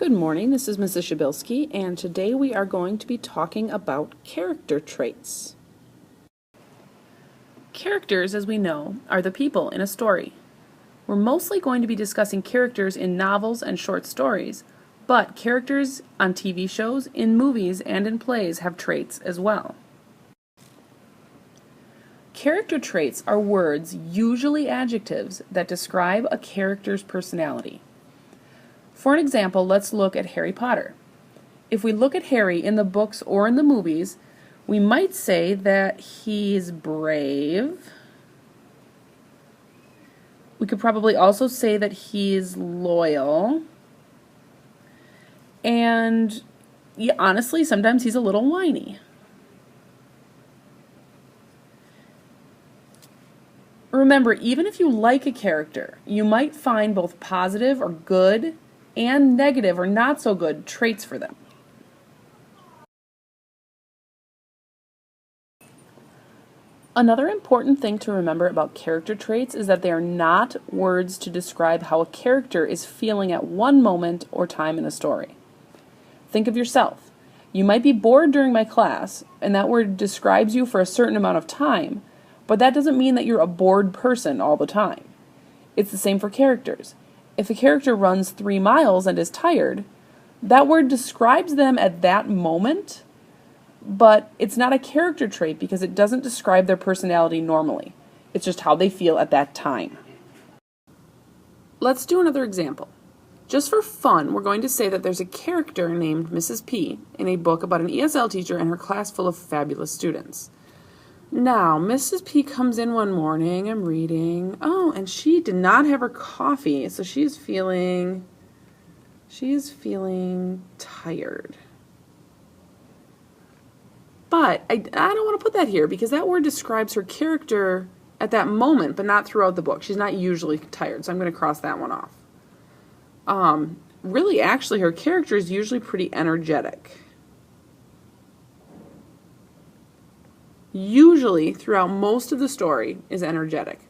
Good morning, this is Mrs. Shabilsky, and today we are going to be talking about character traits. Characters, as we know, are the people in a story. We're mostly going to be discussing characters in novels and short stories, but characters on TV shows, in movies, and in plays have traits as well. Character traits are words, usually adjectives, that describe a character's personality. For an example, let's look at Harry Potter. If we look at Harry in the books or in the movies, we might say that he's brave. We could probably also say that he's loyal. And honestly, sometimes he's a little whiny. Remember, even if you like a character, you might find both positive or good and negative or not so good traits for them. Another important thing to remember about character traits is that they are not words to describe how a character is feeling at one moment or time in a story. Think of yourself. You might be bored during my class, and that word describes you for a certain amount of time, but that doesn't mean that you're a bored person all the time. It's the same for characters. If a character runs 3 miles and is tired, that word describes them at that moment, but it's not a character trait because it doesn't describe their personality normally. It's just how they feel at that time. Let's do another example. Just for fun, we're going to say that there's a character named Mrs. P in a book about an ESL teacher and her class full of fabulous students. Now, Mrs. P comes in one morning, I'm reading, and she did not have her coffee, so she is feeling tired. But I don't want to put that here because that word describes her character at that moment, but not throughout the book. She's not usually tired, so I'm going to cross that one off. Really, actually, her character is usually pretty energetic. Usually, throughout most of the story, is energetic.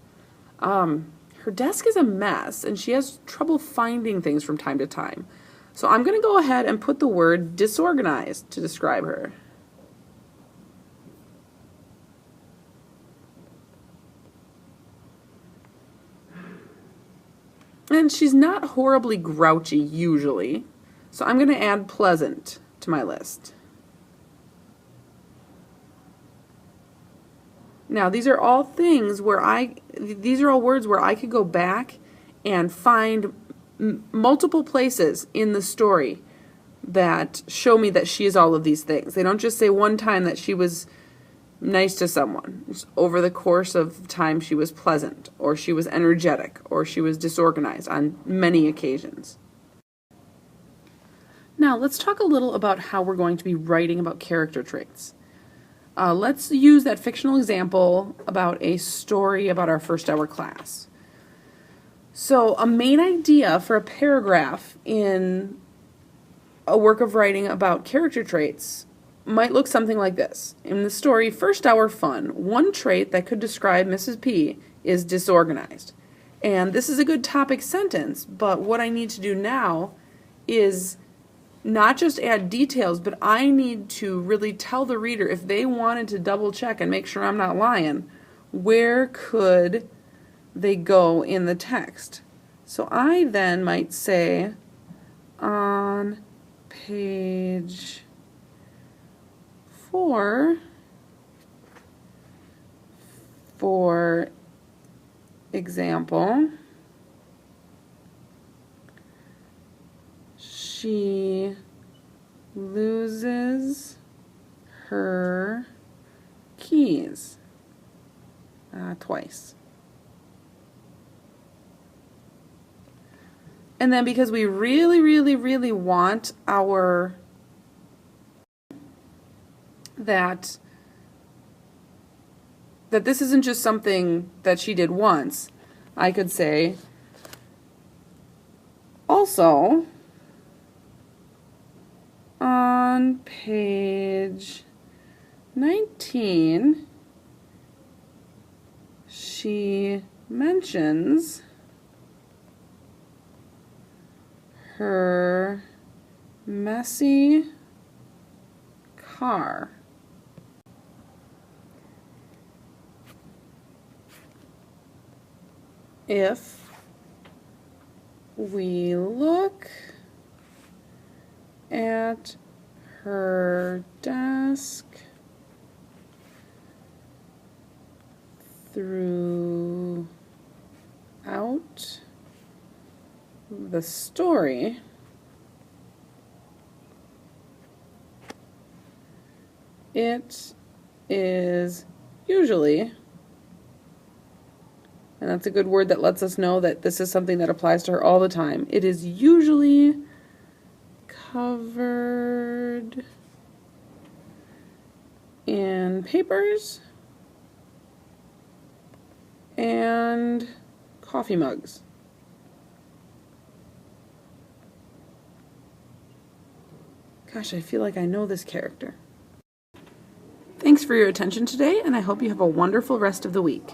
Her desk is a mess, and she has trouble finding things from time to time. So I'm going to go ahead and put the word disorganized to describe her. And she's not horribly grouchy, usually. So I'm going to add pleasant to my list. Now, these are all words where I could go back and find multiple places in the story that show me that she is all of these things. They don't just say one time that she was nice to someone. Just over the course of time, she was pleasant, or she was energetic, or she was disorganized on many occasions. Now, let's talk a little about how we're going to be writing about character traits. Let's use that fictional example about a story about our first hour class. So a main idea for a paragraph in a work of writing about character traits might look something like this. In the story, First Hour Fun, one trait that could describe Mrs. P is disorganized. And this is a good topic sentence, but what I need to do now is not just add details, but I need to really tell the reader, if they wanted to double check and make sure I'm not lying, where could they go in the text? So I then might say on page 4, for example, she loses her keys twice. And then because we really, really, really want that this isn't just something that she did once, I could say, also, on page 19, she mentions her messy car. If we look at her desk throughout the story, it is usually, and that's a good word that lets us know that this is something that applies to her all the time. It is usually covered in papers and coffee mugs. Gosh, I feel like I know this character. Thanks for your attention today, and I hope you have a wonderful rest of the week.